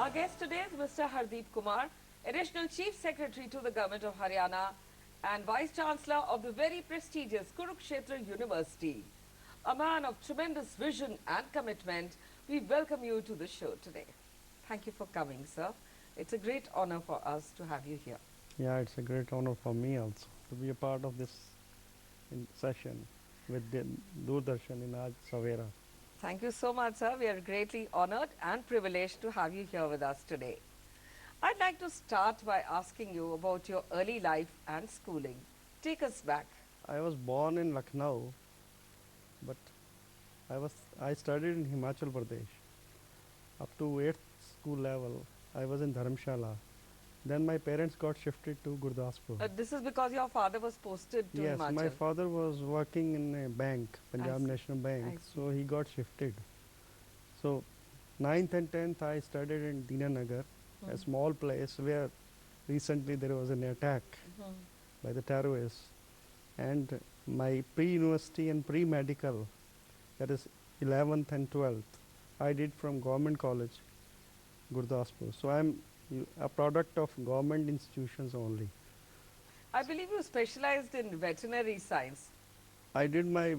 Our guest today is Mr. Hardeep Kumar, Additional Chief Secretary to the Government of Haryana and Vice Chancellor of the very prestigious Kurukshetra University. A man of tremendous vision and commitment, we welcome you to the show today. Thank you for coming, sir. It's a great honor for us to have you here. Yeah, it's a great honor for me also to be a part of this session with the Doordarshan in Aaj Savera. Thank you so much, sir. We are greatly honored and privileged to have you here with us today. I'd like to start by asking you about your early life and schooling. Take us back. I was born in Lucknow, but I studied in Himachal Pradesh. Up to 8th school level, I was in Dharamshala. Then my parents got shifted to Gurdaspur. This is because your father was posted to Yes, Himachal. my father was working in a bank, Punjab see. National I Bank, see. so he got shifted. So 9th and 10th I studied in Dinanagar, a small place where recently there was an attack by the terrorists. And my pre-university and pre-medical, that is 11th and 12th, I did from Government College, Gurdaspur. So I'm a product of government institutions only. I believe you specialized in veterinary science. I did my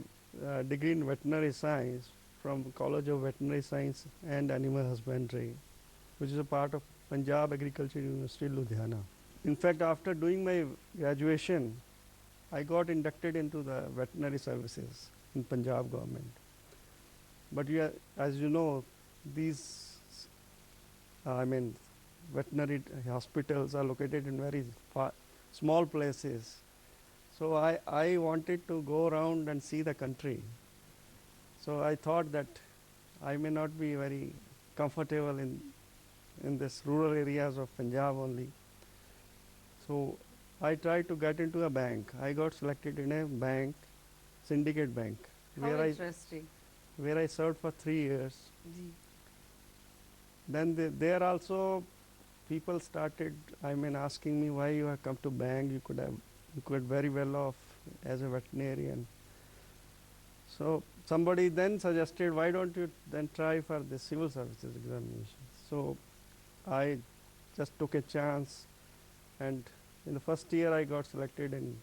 degree in veterinary science from College of Veterinary Science and Animal Husbandry, which is a part of Punjab Agriculture University, Ludhiana. In fact, after doing my graduation, I got inducted into the veterinary services in Punjab government. But as you know, these, veterinary hospitals are located in very small places. So I wanted to go around and see the country. So I thought that I may not be very comfortable in this rural areas of Punjab only. So I tried to get into a bank. I got selected in a bank, syndicate bank, How interesting. where I served for 3 years. Ji. Then there also people started, asking me why you have come to bank. You could very well off as a veterinarian. So somebody then suggested, why don't you then try for the civil services examination? So I just took a chance, and in the first year I got selected in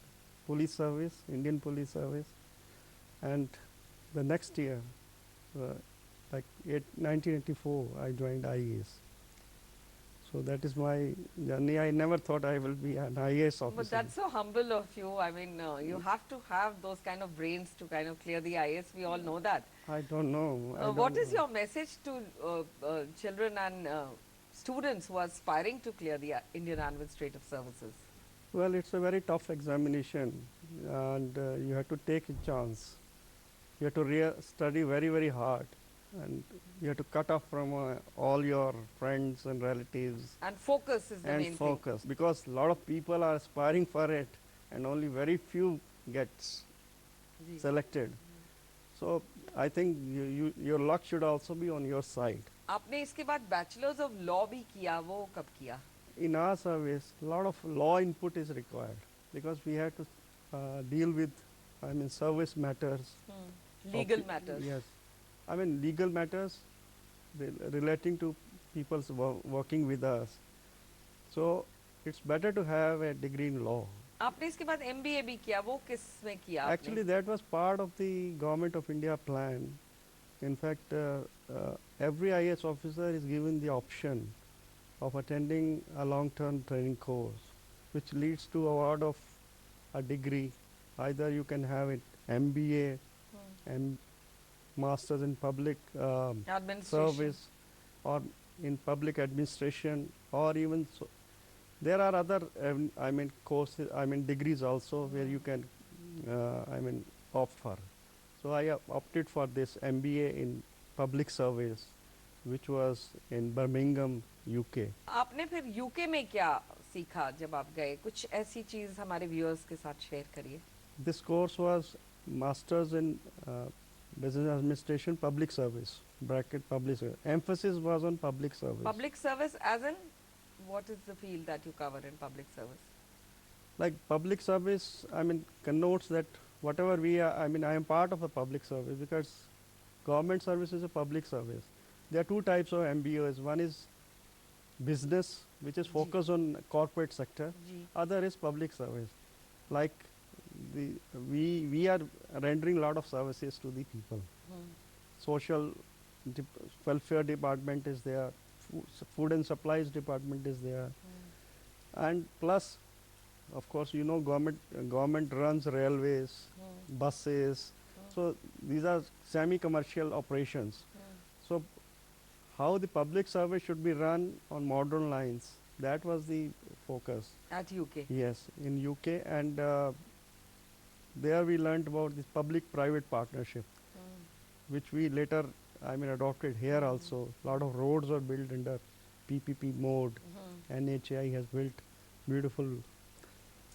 police service, Indian police service, and the next year, 1984, I joined IAS. So that is my journey. I never thought I will be an IAS officer. But that's so humble of you. I mean, you have to have those kind of brains to kind of clear the IAS. We all know that. I don't know. What is your message to children and students who are aspiring to clear the Indian Administrative Services? Well, it's a very tough examination, and you have to take a chance. You have to study very, very hard, and you have to cut off from all your friends and relatives. And focus is the main And thing. focus, because a lot of people are aspiring for it, and only very few gets Ji. selected. So I think your luck should also be on your side. आपने इसके बाद bachelors of law भी किया, वो कब किया? In our service, a lot of law input is required, because we have to deal with, service matters. Legal matters. Yes. Legal matters relating to people's working with us. So it's better to have a degree in law. आपने इसके बाद MBA भी किया, वो किस में किया आपने? Actually, that was part of the Government of India plan. In fact, every IAS officer is given the option of attending a long-term training course, which leads to award of a degree. Either you can have it MBA and Masters in Public Service, or in Public Administration, or even so. There are other, courses, degrees also where you can, opt for. So I opted for this MBA in Public Service, which was in Birmingham, UK. आपने फिर UK में क्या सीखा जब आप गए? कुछ ऐसी चीज हमारे व्यूअर्स के साथ शेयर करिए. This course was Masters in Business Administration, Public Service, bracket public service. Emphasis was on public service. Public service as in, what is the field that you cover in public service? Like public service, connotes that whatever we are, I am part of a public service, because government service is a public service. There are two types of MBOs. One is business, which is जी, focused on corporate sector. जी, Other is public service. Like the we are rendering a lot of services to the people. Hmm, Social dep welfare department is there, food and supplies department is there, and plus, of course, you know, government runs railways, hmm, buses. Hmm, So these are semi-commercial operations. So how the public service should be run on modern lines, that was the focus. at UK. Yes, in UK, and there we learned about this public-private partnership, which we later, I mean, adopted here also. A lot of roads are built under PPP mode. NHAI has built beautiful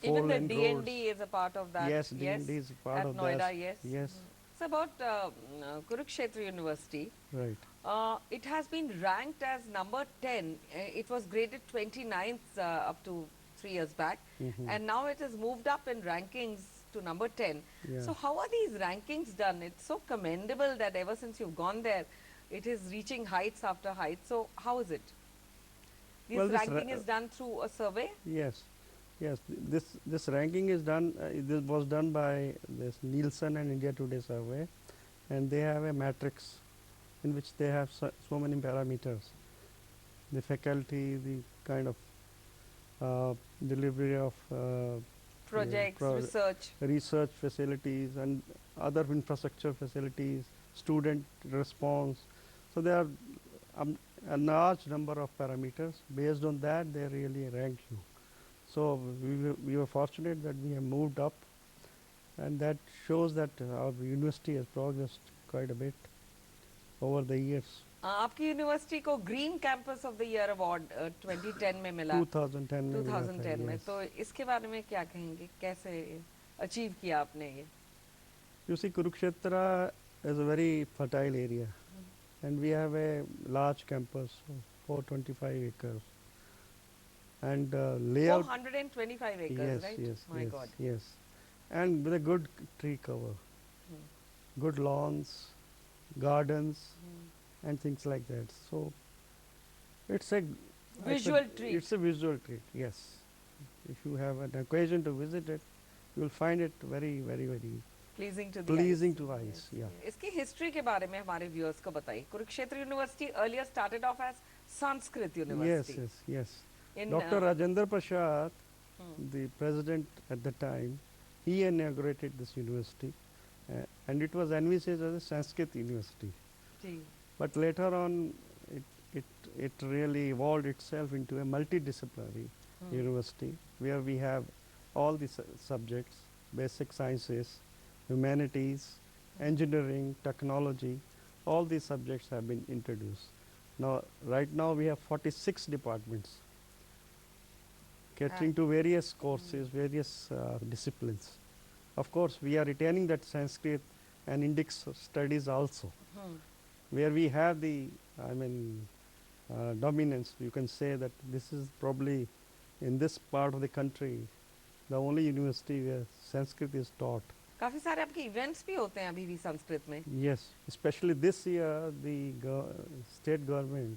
Even the four-lane roads. DND is a part of that. Yes, Yes, DND is part at of Noida. that. Yes. Yes, It's about Kurukshetra University. right. It has been ranked as number 10. It was graded 29th up to 3 years back, and now it has moved up in rankings to number 10. Yeah. So how are these rankings done? It's so commendable that ever since you've gone there, it is reaching heights after heights. So how is it? This Well, this ranking is done through a survey? Yes, yes. This ranking is done. This was done by this Nielsen and India Today survey, and they have a matrix in which they have so many parameters. The faculty, the kind of delivery of Projects, research. research facilities and other infrastructure facilities, student response. So there are a large number of parameters. Based on that, they really rank you. So we were fortunate that we have moved up, and that shows that our university has progressed quite a bit over the years. आपकी university को green campus of the year award 2010 में मिला 2010 में मिला था, 2010 में yes. तो इसके बारे में क्या कहेंगे कैसे अचीव किया आपने ये You see, Kurukshetra is a very fertile area, and we have a large campus of 425 acres. And layout. 425 acres, Yes, right? yes, My yes, God. yes. And with a good tree cover, good lawns, gardens, and things like that. So it's a Visual treat. It's a visual treat. Yes. If you have an occasion to visit it, you will find it very, very, very Pleasing to the pleasing eyes. to eyes. Yeah. इसकी history के बारे में हमारे viewers को बताइए Kurukshetra university earlier started off as Sanskrit Yes, university yes, yes. In, Dr. Rajendra Prasad, the president at the time, he inaugurated this university, and it was envisaged as a Sanskrit university. जी But later on, it really evolved itself into a multidisciplinary university where we have all the subjects, basic sciences, humanities, engineering, technology, all these subjects have been introduced. Now, right now we have 46 departments catering to various courses, various disciplines. Of course, we are retaining that Sanskrit and Indic studies also, where we have the, I mean, dominance. You can say that this is probably in this part of the country the only university where Sanskrit is taught. काफी सारे आपके events भी होते हैं अभी भी संस्कृत में Yes, especially this year, the state government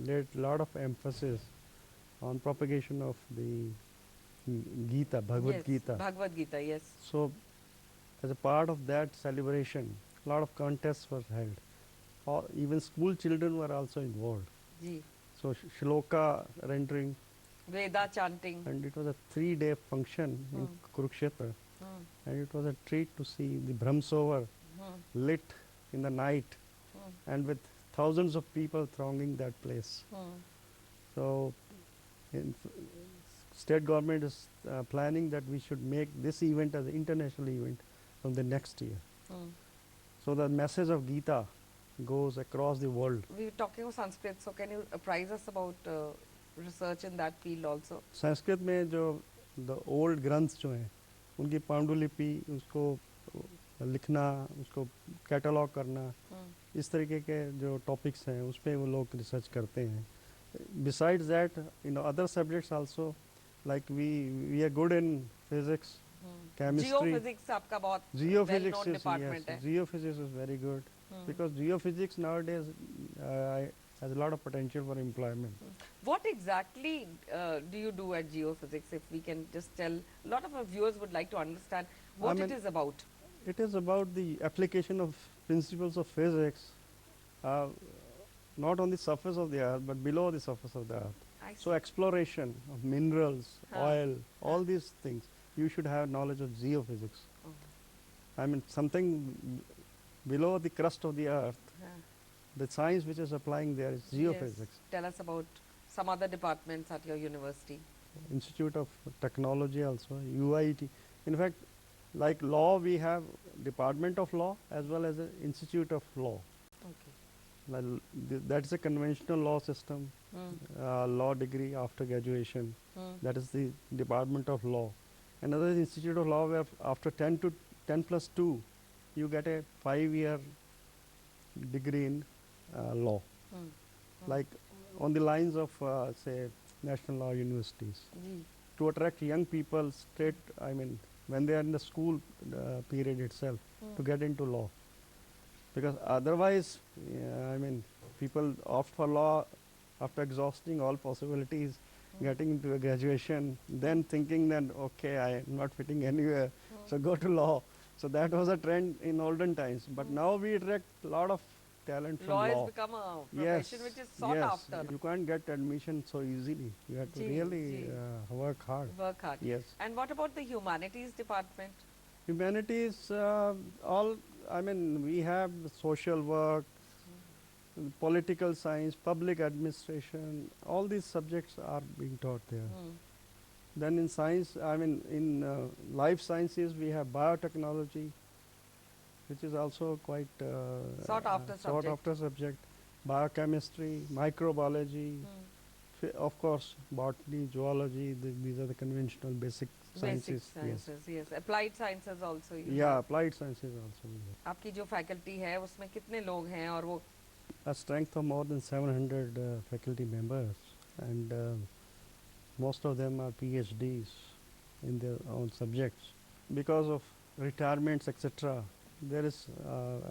laid a lot of emphasis on propagation of the Gita, Bhagavad Yes, Gita. Bhagavad Gita, yes. So, as a part of that celebration, a lot of contests were held. Even school children were also involved. Ji So, shloka rendering, Veda chanting. and it was a 3-day function in Kurukshetra, and it was a treat to see the Brahmsovar lit in the night, and with thousands of people thronging that place. So, state government is planning that we should make this event as an international event from the next year. So the message of Gita goes across the world. We were talking about Sanskrit, so can you apprise us about research in that field also? Sanskrit में जो the old ग्रंथ जो हैं उनकी पांडुलिपि उसको लिखना उसको कैटलॉग करना इस तरीके के जो टॉपिक्स हैं उस पर वो लोग रिसर्च करते हैं. Besides that, in other subjects also, like we are good in physics, chemistry. Geophysics आपका बहुत Geophysics well-known is, department yes, है. geophysics is very good because geophysics nowadays has a lot of potential for employment. What exactly do you do at geophysics? If we can just tell, a lot of our viewers would like to understand what it mean, is about. It is about the application of principles of physics, uh, not on the surface of the earth, but below the surface of the earth. I So see. exploration of minerals, Huh. oil, all these things, you should have knowledge of geophysics. Oh. I mean, something below the crust of the earth, Huh. the science which is applying there is geophysics. Yes. Tell us about some other departments at your university. Institute of Technology also, UIT. In fact, like law, we have Department of Law as well as an Institute of Law. Okay. That's a conventional law system, Hmm. law degree after graduation. Hmm. That is the Department of Law. Another is Institute of Law where after 10 plus 2, you get a 5-year degree in law. Hmm. Like on the lines of, say, national law universities. Ji. To attract young people straight, I mean, when they are in the school period itself, to get into law. Because otherwise, I mean, people opt for law after exhausting all possibilities, getting into a graduation, then thinking that, okay, I am not fitting anywhere, so go to law. So that was a trend in olden times. But now we attract a lot of talent from Law law. has become a Yes, profession which is sought yes. after. You can't get admission so easily. You have to Ji, really ji. work hard. Work hard. Yes. And what about the humanities department? Humanities, all, I mean, we have social work, political science, public administration, all these subjects are being taught there. Hmm. Then in science, I mean, in life sciences, we have biotechnology, which is also quite Sought after sought subject. after subject. Biochemistry, microbiology, of course, botany, zoology, these are the conventional basic sciences. Basic sciences, yes. Applied sciences also. You Yeah, have. applied sciences also. We have. आपकी जो faculty है उसमें कितने लोग हैं और वो A strength of more than 700 faculty members, and most of them are PhDs in their own subjects. Because of retirements, etc., there is,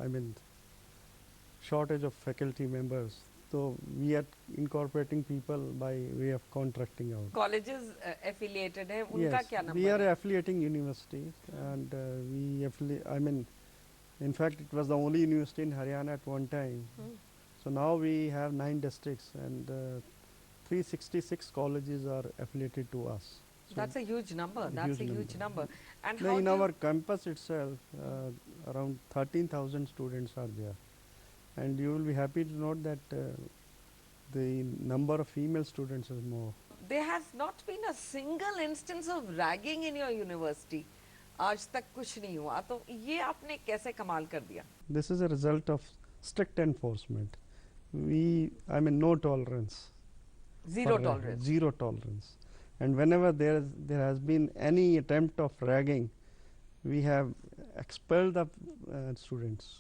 I mean, shortage of faculty members. So we are incorporating people by way of contracting out. colleges affiliated हैं उनका Yes, क्या we number are है? affiliating universities, and we affiliate. I mean, in fact, it was the only university in Haryana at one time. Hmm. So now we have 9 districts, and 366 colleges are affiliated to us. So That's a huge number. That's a huge number. And now how in do you- our campus itself, around 13,000 students are there. And you will be happy to note that the number of female students is more. there has not been a single instance of ragging in your university. आज तक कुछ नहीं हुआ तो ये आपने कैसे कमाल कर दिया? This is a result of strict enforcement. I mean, no tolerance. Zero for tolerance. Zero tolerance. And whenever there has been any attempt of ragging, we have expelled the students.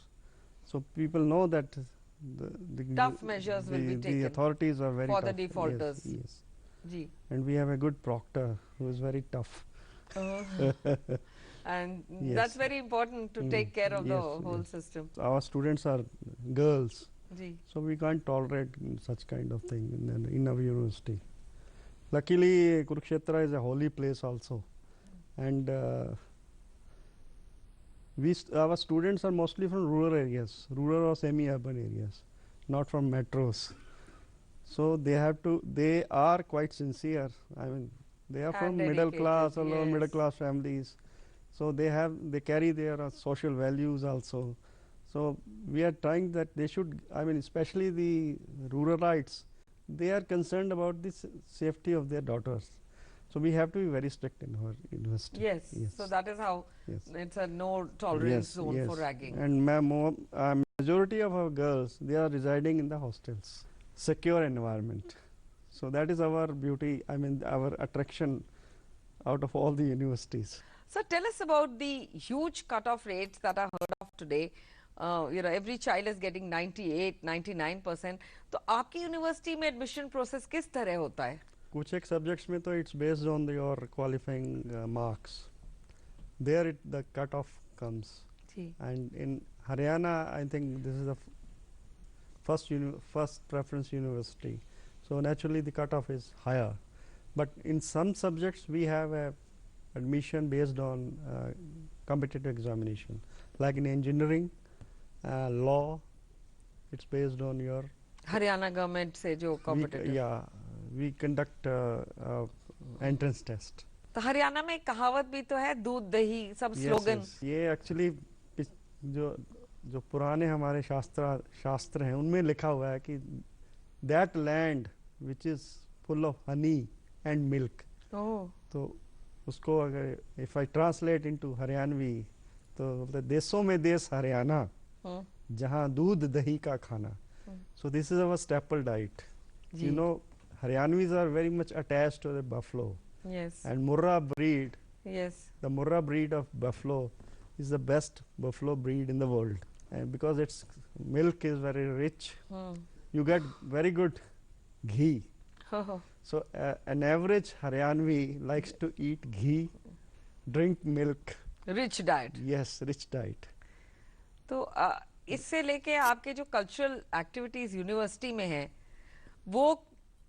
So people know that the Tough measures will be the taken authorities are very for tough. the defaulters. Yes, yes. Ji. And we have a good proctor who is very tough. And Yes. that's very important to take care of the Yes, whole yes. system. Our students are girls, ji. so we can't tolerate such kind of thing in our university. Luckily, Kurukshetra is a holy place also, and our students are mostly from rural areas, rural or semi-urban areas, not from metros. So they are quite sincere. I mean, they are And from middle class or dedicated, lower middle yes. class families. So they carry their social values also. So we are trying that they should, I mean, especially the ruralites, they are concerned about the safety of their daughters. So we have to be very strict in our university. Yes. So that is how Yes. it's a no tolerance zone for ragging. And majority of our girls, they are residing in the hostels. Secure environment. So that is our beauty, I mean, our attraction out of all the universities. So tell us about the huge cutoff rates that are heard of today. Every child is getting 98, 99%. तो आपकी university में admission process किस तरह होता है? कुछ एक subjects में तो it's based on your qualifying marks. There the cutoff comes. जी. And in Haryana, I think this is the first preference university. So naturally the cutoff is higher. But in some subjects we have a admission based on competitive examination. Like in engineering, law, it's based on your Haryana government से जो competitive yeah, we conduct entrance test. तो हरियाणा में एक कहावत भी तो है, दूध दही सब Yes, स्लोगन. yes. ये एक्चुअली जो जो पुराने हमारे शास्त्र हैं उनमें लिखा हुआ है कि that land which is full of honey and milk. ओह, तो उसको अगर if I translate into Haryanvi तो बोलते देशों में देश हरियाणा जहाँ दूध दही का खाना. So this is our staple diet. Ji. You know, Haryanvis are very much attached to the buffalo. Yes. And Murrah breed, Yes. the Murrah breed of buffalo is the best buffalo breed in the world. And because its milk is very rich, you get very good ghee. Oh, So an average Haryanvi likes to eat ghee, drink milk. rich diet. Yes, rich diet. तो इससे लेके आपके जो cultural activities university में है वो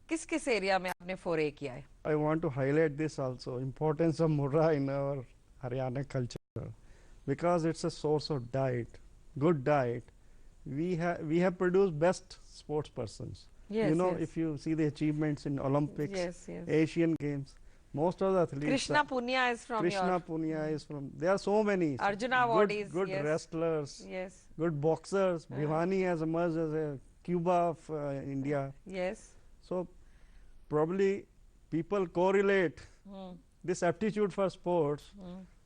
किस किस एरिया में आपने फोरे किया है? I want to highlight this also, importance of Murrah in our Haryana culture, because it's a source of diet, good diet. We have produced best sports persons. Yes, you know, yes. if you see the achievements in Olympics, Yes, yes. Asian Games, most of the athletes. Krishna Punya is from Krishna your Punya is from. There are so many. Arjuna awardees. Good Yes. wrestlers. Yes. Good boxers. Bhivani has emerged as a Cuba of India. Yes. So probably people correlate this aptitude for sports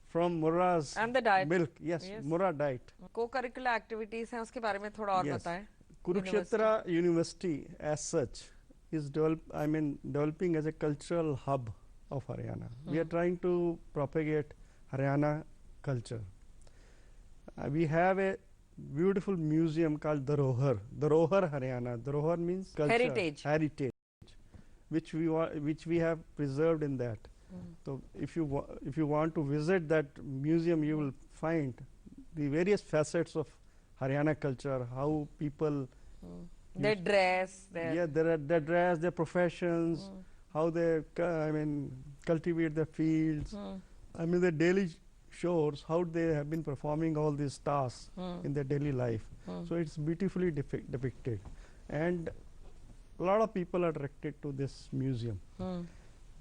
from Murrah's And the diet. milk. Yes, Yes. Murrah diet. Co-curricular activities हैं उसके बारे में थोड़ा और Yes. बताएं. Kurukshetra University as such is developing as a cultural hub of Haryana. We are trying to propagate Haryana culture. We have a beautiful museum called Doordarshan. Doordarshan Haryana. Doordarshan means culture, heritage, which we have preserved in that. So if you want to visit that museum, you will find the various facets of Haryana culture, how people their dress, their their dress, their professions, how they cultivate their fields. I mean, their daily shows how they have been performing all these tasks in their daily life. So it's beautifully depicted, and a lot of people are attracted to this museum.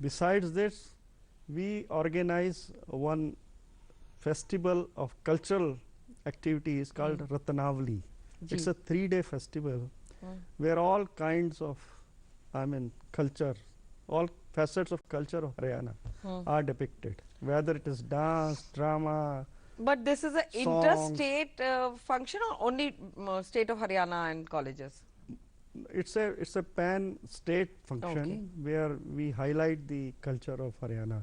Besides this, we organize one festival of cultural activities called Ratnavali. It's a 3-day festival where all kinds of culture, all facets of culture of Haryana are depicted, whether it is dance, drama. But this is an interstate function or only state of Haryana and colleges? It's a pan-state function where we highlight the culture of Haryana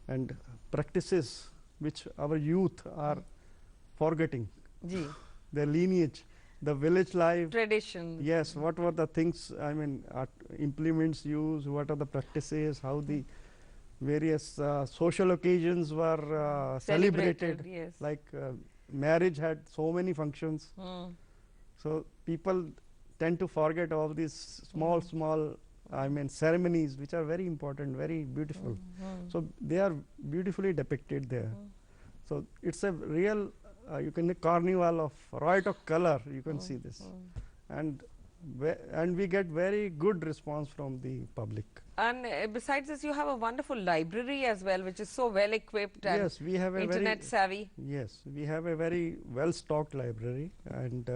and practices which our youth are forgetting. Ji. Their lineage, the village life, Tradition. yes, what were the things, implements used, what are the practices, how the various social occasions were celebrated. Yes. Like marriage had so many functions. So people tend to forget all these small ceremonies which are very important, very beautiful. So they are beautifully depicted there. So it's a real you can carnival of riot of color, you can see this. And we get very good response from the public. And besides this, you have a wonderful library as well, which is so well equipped and Yes, we have a internet savvy. Yes, we have a very well stocked library, and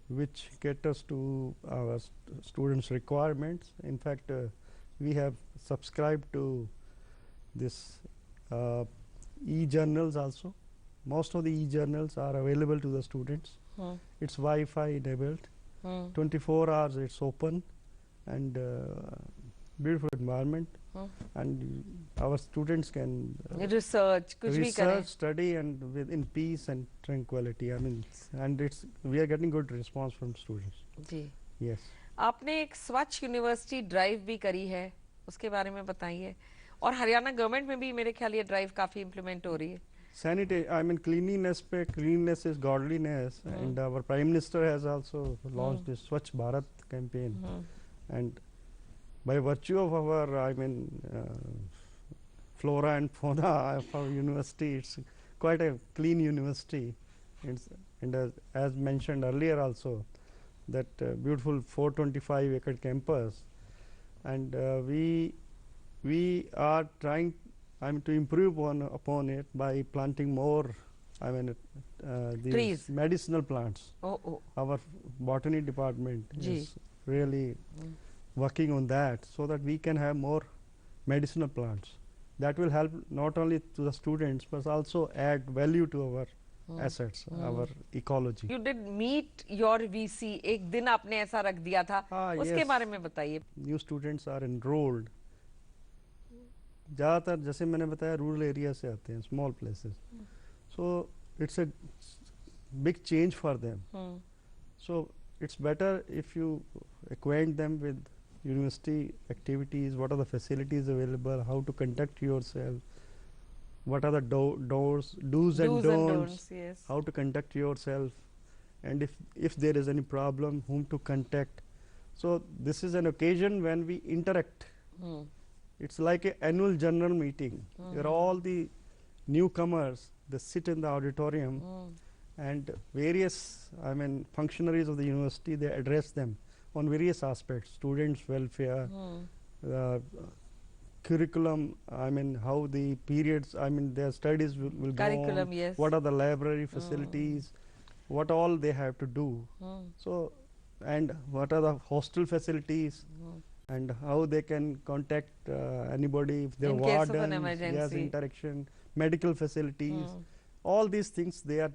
which caters to our students' requirements. In fact, we have subscribed to this e-journals also. Most of the e-journals are available to the students. It's Wi-Fi enabled. 24 hours it's open, and beautiful environment. And our students can research, कुछ भी करें. study, and within peace and tranquility. And we are getting good response from students. Ji. Yes. आपने एक स्वच्छ university drive भी करी है, उसके बारे में बताइए. और हरियाणा गवर्नमेंट में भी मेरे ख्याल ये ड्राइव काफी इम्प्लीमेंट हो रही है. I mean cleanliness cleanliness is godliness, and our Prime Minister has also launched this Swachh Bharat campaign, and by virtue of our flora and fauna of our university, it's quite a clean university. And as mentioned earlier also, that beautiful 425-acre campus, and we are trying to improve upon it by planting more these trees, medicinal plants. Our botany department is really working on that, so that we can have more medicinal plants. That will help not only to the students but also add value to our assets, our ecology. You did meet your VC. एक दिन आपने ऐसा रख दिया था, उसके बारे में बताइए. New students are enrolled. ज़्यादातर जैसे मैंने बताया रूरल एरिया से आते हैं, small places. So it's a big change for them. So it's better if you acquaint them with university activities, what are the facilities available, how to conduct yourself, what are the do's and don'ts, yes. how to conduct yourself, and if there is any problem, whom to contact. So this is an occasion when we interact. It's like an annual general meeting where all the newcomers, they sit in the auditorium, and various functionaries of the university, they address them on various aspects: students welfare, curriculum, how the periods, their studies will go on, yes. what are the library facilities, what all they have to do. So, and what are the hostel facilities, and how they can contact anybody if they're in wardens, case of an emergency. yes, interaction, medical facilities, all these things they are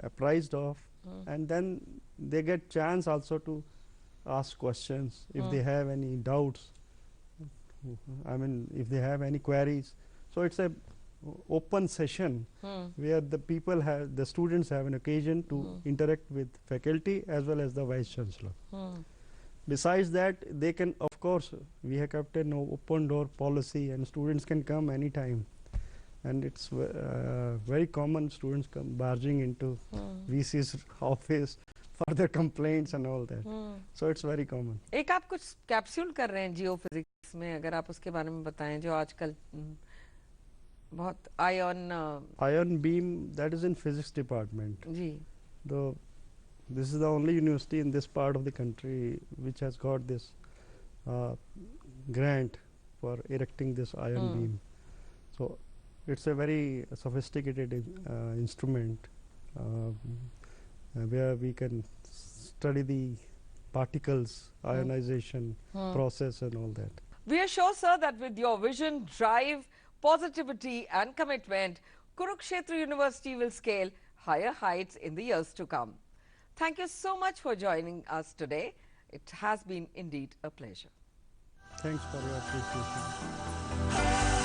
apprised of, and then they get chance also to ask questions if they have any doubts, if they have any queries. So it's a open session where the students have an occasion to interact with faculty as well as the Vice Chancellor. Besides that, they can, of course, we have kept an open door policy, and students can come anytime. And it's very common students come barging into VC's office for their complaints and all that. So it's very common. एक आप कुछ capsule कर रहे हैं geophysics में, अगर आप उसके बारे में बताएं, जो आजकल बहुत ion beam, that is in physics department. Ji. This is the only university in this part of the country which has got this grant for erecting this ion beam. So it's a very sophisticated instrument where we can study the particles, ionization process and all that. We are sure, sir, that with your vision, drive, positivity and commitment, Kurukshetra University will scale higher heights in the years to come. Thank you so much for joining us today. It has been indeed a pleasure. Thanks for your appreciation.